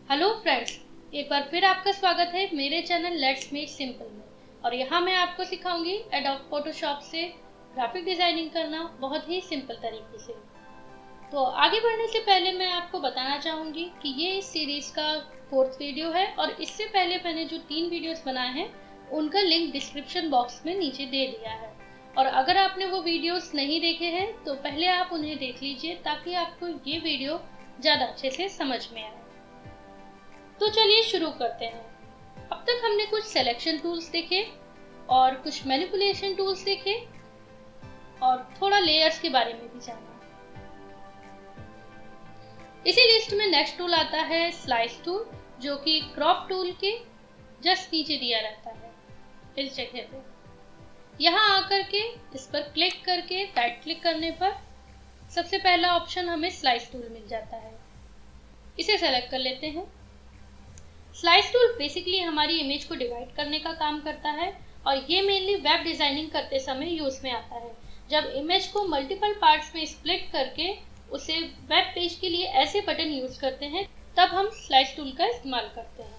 Hello friends, एक बार फिर आपका स्वागत है मेरे चैनल लेट्स मेक सिंपल में। और यहाँ मैं आपको सिखाऊंगी एडोब फोटोशॉप से ग्राफिक डिजाइनिंग करना बहुत ही सिंपल तरीके से। तो आगे बढ़ने से पहले मैं आपको बताना चाहूँगी कि ये इस सीरीज का 4th वीडियो है और इससे पहले मैंने जो 3 वीडियोस बनाए हैं उनका लिंक डिस्क्रिप्शन बॉक्स में नीचे दे दिया है। और अगर आपने वो वीडियोस नहीं देखे हैं तो पहले आप उन्हें देख लीजिए ताकि आपको ये वीडियो ज़्यादा अच्छे से समझ में आए। तो चलिए शुरू करते हैं। अब तक हमने कुछ सिलेक्शन टूल्स देखे और कुछ मैनिपुलेशन टूल्स देखे और थोड़ा लेयर्स के बारे में भी जाना। इसी लिस्ट में नेक्स्ट टूल आता है स्लाइस टूल, जो कि क्रॉप टूल के जस्ट नीचे दिया रहता है इस जगह पे। यहाँ आकर के इस पर क्लिक करके राइट क्लिक करने पर सबसे पहला ऑप्शन हमें स्लाइस टूल मिल जाता है। इसे सेलेक्ट कर लेते हैं। स्लाइस टूल बेसिकली हमारी इमेज को डिवाइड करने का काम करता है और ये मेनली वेब डिजाइनिंग करते समय यूज में आता है। जब इमेज को मल्टीपल पार्ट्स में स्प्लिट करके उसे वेब पेज के लिए ऐसे बटन यूज करते हैं तब हम स्लाइस टूल का इस्तेमाल करते हैं।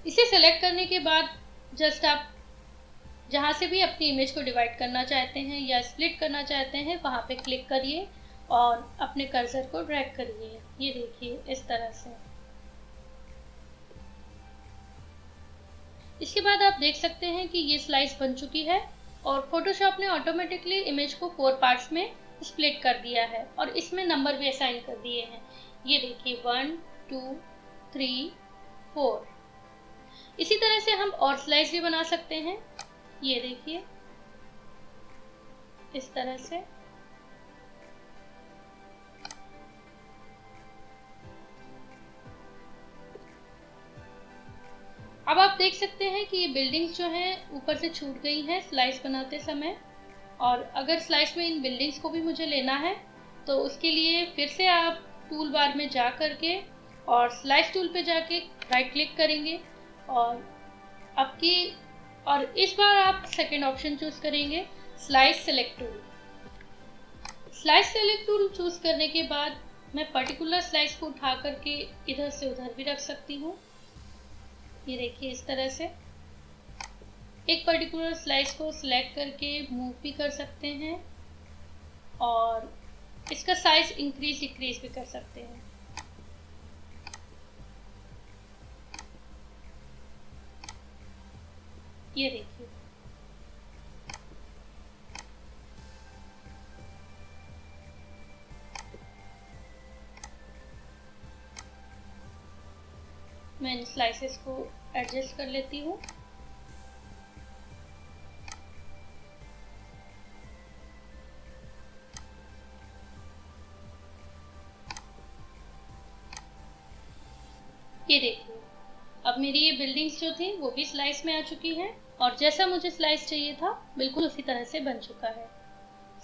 इसे सेलेक्ट करने के बाद जस्ट आप जहाँ से भी अपनी इमेज को डिवाइड करना चाहते हैं या स्प्लिट करना चाहते हैं वहाँ पे क्लिक करिए और अपने कर्सर को ड्रैग करिए। ये देखिए इस तरह से। इसके बाद आप देख सकते हैं कि ये स्लाइस बन चुकी है और फोटोशॉप ने ऑटोमेटिकली इमेज को 4 पार्ट्स में स्प्लिट कर दिया है और इसमें नंबर भी असाइन कर दिए हैं। ये देखिए 1 2 3 4। इसी तरह से हम और स्लाइस भी बना सकते हैं। ये देखिए इस तरह से। अब आप देख सकते हैं कि ये बिल्डिंग्स जो हैं ऊपर से छूट गई हैं स्लाइस बनाते समय। और अगर स्लाइस में इन बिल्डिंग्स को भी मुझे लेना है तो उसके लिए फिर से आप टूल बार में जा करके और स्लाइस टूल पे जाके राइट क्लिक करेंगे और इस बार आप सेकेंड ऑप्शन चूज करेंगे slice select tool. Slice select tool choose करने के बाद मैं पर्टिकुलर स्लाइस को उठा करके इधर से उधर भी रख सकती हूँ। ये देखिए इस तरह से एक पर्टिकुलर स्लाइस को सिलेक्ट करके मूव भी कर सकते हैं और इसका साइज इंक्रीज डिक्रीज भी कर सकते हैं। ये देखिए मैं इन स्लाइसेस को एडजस्ट कर लेती हूँ। ये देखिए अब मेरी ये बिल्डिंग्स जो थी वो भी स्लाइस में आ चुकी हैं और जैसा मुझे स्लाइस चाहिए था बिल्कुल उसी तरह से बन चुका है।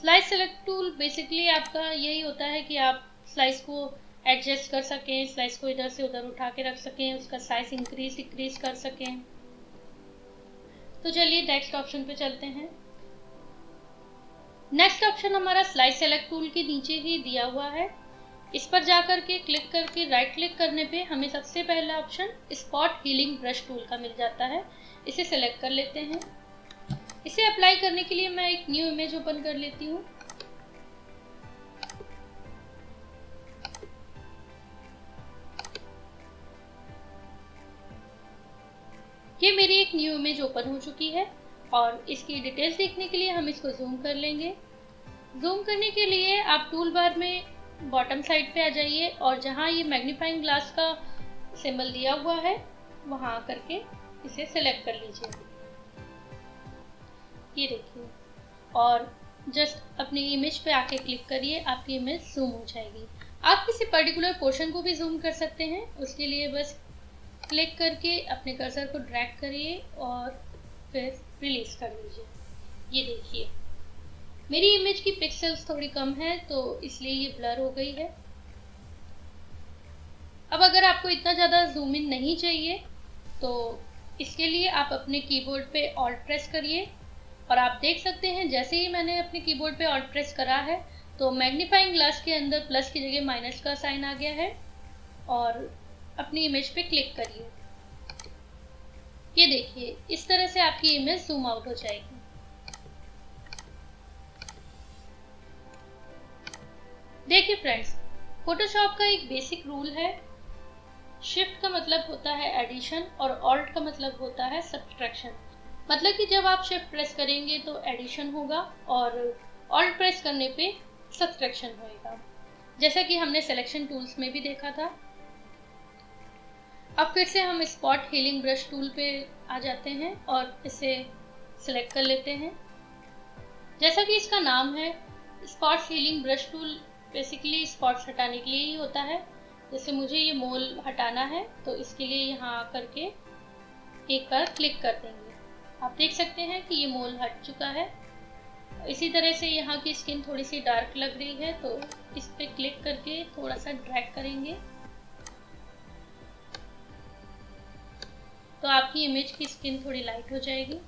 स्लाइस सेलेक्ट टूल बेसिकली आपका यही होता है कि आप स्लाइस को एडजस्ट कर सकें, स्लाइस को इधर से उधर उठा के रख सकें, उसका साइज इंक्रीज डिक्रीज कर सकें। तो चलिए नेक्स्ट ऑप्शन पे चलते हैं। नेक्स्ट ऑप्शन हमारा स्लाइस सेलेक्ट टूल के नीचे ही दिया हुआ है। इस पर जाकर के क्लिक करके राइट क्लिक करने पे हमें सबसे पहला option spot healing brush tool का मिल जाता है। इसे सेलेक्ट कर लेते हैं। इसे अप्लाई करने के लिए मैं एक न्यू इमेज ओपन कर लेती हूँ। ये मेरी एक न्यू इमेज ओपन हो चुकी है और इसकी डिटेल्स देखने के लिए हम इसको जूम कर लेंगे। जूम करने के लिए आप टूल बार में बॉटम साइड पे आ जाइए और जहाँ ये मैग्नीफाइंग ग्लास का सिंबल दिया हुआ है वहाँ आकर के इसे सेलेक्ट कर लीजिए। ये देखिए और जस्ट अपनी इमेज पे आके क्लिक करिए, आपकी इमेज जूम हो जाएगी। आप किसी पर्टिकुलर पोर्शन को भी जूम कर सकते हैं। उसके लिए बस क्लिक करके अपने कर्सर को ड्रैग करिए और फिर रिलीज कर लीजिए। ये देखिए मेरी इमेज की पिक्सेल्स थोड़ी कम है तो इसलिए ये ब्लर हो गई है। अब अगर आपको इतना ज़्यादा जूम इन नहीं चाहिए तो इसके लिए आप अपने कीबोर्ड पे ऑल्ट प्रेस करिए और आप देख सकते हैं जैसे ही मैंने अपने कीबोर्ड पे ऑल्ट प्रेस करा है तो मैग्नीफाइंग ग्लास के अंदर प्लस की जगह माइनस का साइन आ गया है और अपनी इमेज पे क्लिक करिए। ये देखिए, इस तरह से आपकी इमेज जूम आउट हो जाएगी। देखिए फ्रेंड्स, फोटोशॉप का एक बेसिक रूल है, शिफ्ट का मतलब होता है एडिशन और ऑल्ट का मतलब होता है सब्ट्रैक्शन। मतलब कि जब आप शिफ्ट प्रेस करेंगे तो एडिशन होगा और ऑल्ट प्रेस करने पे सब्ट्रैक्शन होएगा, जैसा कि हमने सिलेक्शन टूल्स में भी देखा था। अब फिर से हम स्पॉट हीलिंग ब्रश टूल पे आ जाते हैं और इसे सिलेक्ट कर लेते हैं। जैसा कि इसका नाम है, spot healing brush tool basically spots हटाने के लिए ही होता है। जैसे मुझे ये मोल हटाना है तो इसके लिए यहाँ आकर के एक बार क्लिक कर देंगे। आप देख सकते हैं कि ये मोल हट चुका है। इसी तरह से यहाँ की स्किन थोड़ी सी डार्क लग रही है तो इस पे क्लिक करके थोड़ा सा ड्रैग करेंगे तो आपकी इमेज की स्किन थोड़ी लाइट हो जाएगी।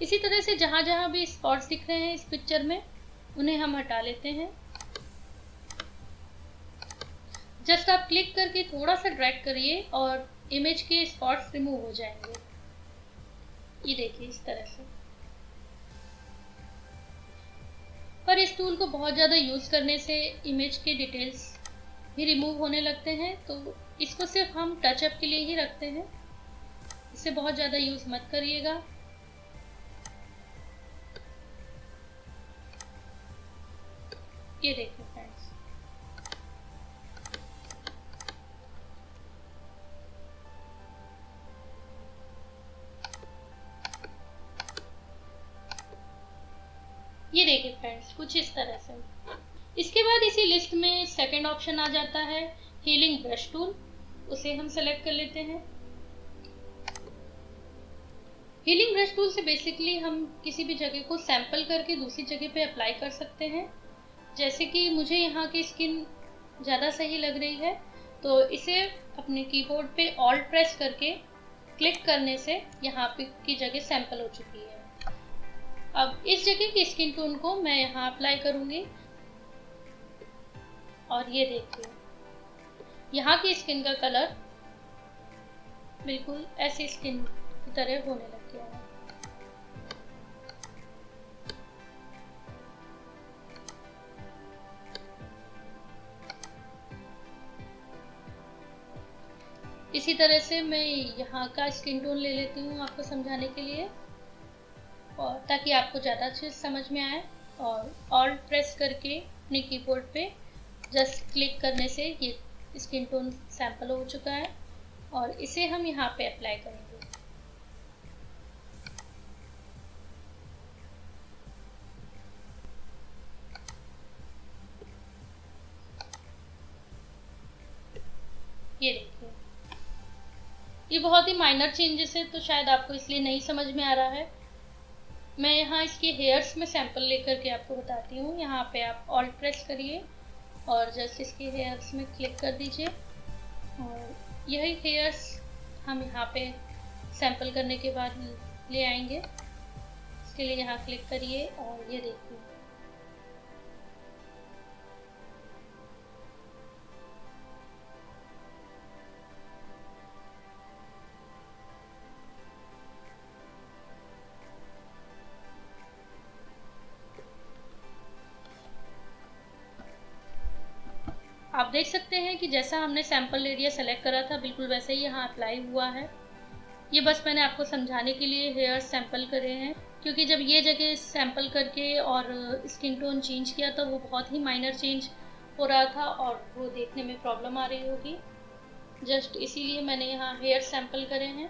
इसी तरह से जहां जहां भी स्पॉट्स दिख रहे हैं इस पिक्चर में, उन्हें हम हटा लेते हैं। जस्ट आप क्लिक करके थोड़ा सा ड्रैग करिए और इमेज के स्पॉट्स रिमूव हो जाएंगे। ये देखिए इस तरह से। पर इस टूल को बहुत ज़्यादा यूज़ करने से इमेज के डिटेल्स भी रिमूव होने लगते हैं, तो इसको सिर्फ हम टचअप के लिए ही रखते हैं। इसे बहुत ज़्यादा यूज़ मत करिएगा। ये देखिए फ्रेंड्स, ये देखिए फ्रेंड्स, कुछ इस तरह से। इसके बाद इसी लिस्ट में सेकंड ऑप्शन आ जाता है हीलिंग ब्रश टूल। उसे हम सेलेक्ट कर लेते हैं। हीलिंग ब्रश टूल से बेसिकली हम किसी भी जगह को सैंपल करके दूसरी जगह पे अप्लाई कर सकते हैं। जैसे कि मुझे यहाँ की स्किन ज़्यादा सही लग रही है तो इसे अपने कीबोर्ड पे ऑल्ट प्रेस करके क्लिक करने से यहाँ पे की जगह सैंपल हो चुकी है। अब इस जगह की स्किन टोन को मैं यहाँ अप्लाई करूँगी और ये देखिए, यहाँ की स्किन का कलर बिल्कुल ऐसी स्किन की तरह होने लग गया है। इसी तरह से मैं यहाँ का स्किन टोन ले लेती हूँ आपको समझाने के लिए, और ताकि आपको ज़्यादा अच्छे से समझ में आए। और ऑल्ट प्रेस करके अपने कीबोर्ड पे जस्ट क्लिक करने से ये स्किन टोन सैंपल हो चुका है और इसे हम यहाँ पे अप्लाई करेंगे। ये देखिए, ये बहुत ही माइनर चेंजेस है तो शायद आपको इसलिए नहीं समझ में आ रहा है। मैं यहाँ इसके हेयर्स में सैंपल लेकर के आपको बताती हूँ। यहाँ पे आप ऑल्ट प्रेस करिए और जस्ट इसके हेयर्स में क्लिक कर दीजिए और यही हेयर्स हम यहाँ पे सैंपल करने के बाद ले आएंगे। इसके लिए यहाँ क्लिक करिए और ये देखिए, आप देख सकते हैं कि जैसा हमने सैंपल एरिया सेलेक्ट करा था बिल्कुल वैसे ही यहाँ अप्लाई हुआ है। ये बस मैंने आपको समझाने के लिए हेयर सैंपल करे हैं, क्योंकि जब ये जगह सैंपल करके और स्किन टोन चेंज किया था वो बहुत ही माइनर चेंज हो रहा था और वो देखने में प्रॉब्लम आ रही होगी। जस्ट इसीलिए मैंने यहाँ हेयर सैंपल करे हैं।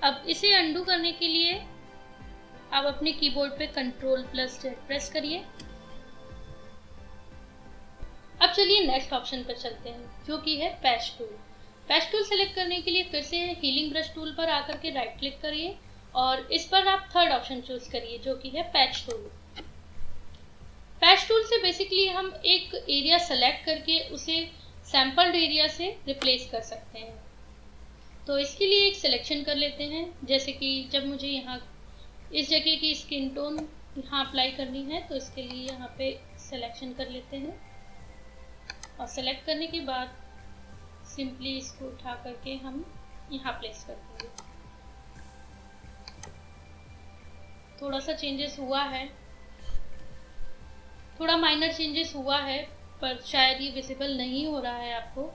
अब इसे अंडू करने के लिए आप अपने कीबोर्ड पे Ctrl+Z प्रेस करिए। अब चलिए नेक्स्ट ऑप्शन पर चलते हैं, जो कि है patch tool. Patch tool select करने के लिए फिर से हीलिंग ब्रश टूल पर आकर के राइट क्लिक करिए और इस पर आप थर्ड ऑप्शन चूज करिए, जो कि है पैच टूल। पैच टूल से बेसिकली हम एक एरिया सेलेक्ट करके उसे सैंपल्ड एरिया से रिप्लेस कर सकते हैं। तो इसके लिए एक सिलेक्शन कर लेते हैं। जैसे कि जब मुझे यहाँ इस जगह की स्किन टोन यहाँ अप्लाई करनी है, तो इसके लिए यहाँ पे सिलेक्शन कर लेते हैं और सेलेक्ट करने के बाद सिंपली इसको उठा करके हम यहाँ प्लेस कर देंगे। थोड़ा सा चेंजेस हुआ है, थोड़ा माइनर चेंजेस हुआ है, पर शायद ये विजिबल नहीं हो रहा है आपको।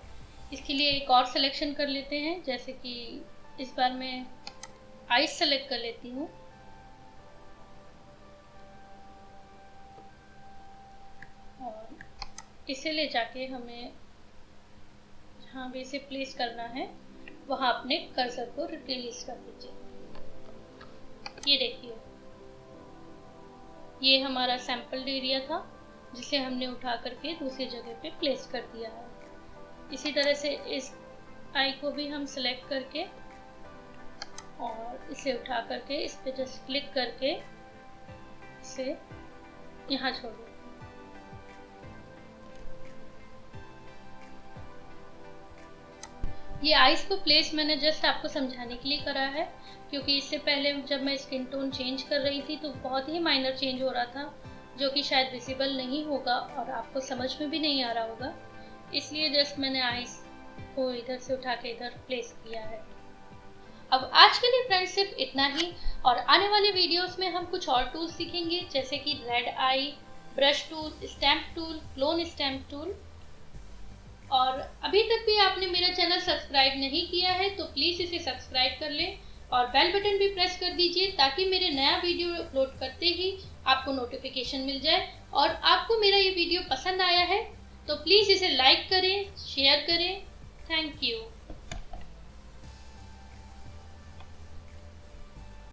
इसके लिए एक और सिलेक्शन कर लेते हैं, जैसे कि इस बार मैं आइस सेलेक्ट कर लेती हूँ और इसे ले जाके हमें जहाँ भी इसे प्लेस करना है वहाँ अपने कर्सर को रिलीज कर दीजिए। ये देखिए, ये हमारा सैंपल एरिया था जिसे हमने उठा करके दूसरी जगह पे प्लेस कर दिया है। इसी तरह से इस आई को भी हम सिलेक्ट करके और इसे उठा करके इस पे जस्ट क्लिक करके इसे यहाँ छोड़ दें। ये आइस को प्लेस मैंने जस्ट आपको समझाने के लिए करा है, क्योंकि इससे पहले जब मैं स्किन टोन चेंज कर रही थी तो बहुत ही माइनर चेंज हो रहा था, जो कि शायद विजिबल नहीं होगा और आपको समझ में भी नहीं आ रहा होगा। इसलिए जस्ट मैंने आइस को इधर से उठा के इधर प्लेस किया है। अब आज के लिए फ्रेंड्स सिर्फ इतना ही, और आने वाले वीडियोस में हम कुछ और टूल्स सीखेंगे, जैसे कि red eye, brush tool, stamp tool, clone stamp tool. और अभी तक भी आपने मेरा चैनल सब्सक्राइब नहीं किया है तो प्लीज़ इसे सब्सक्राइब कर लें और बेल बटन भी प्रेस कर दीजिए, ताकि मेरे नया वीडियो अपलोड करते ही आपको नोटिफिकेशन मिल जाए। और आपको मेरा ये वीडियो पसंद आया है तो प्लीज़ इसे लाइक करें, शेयर करें। Thank you.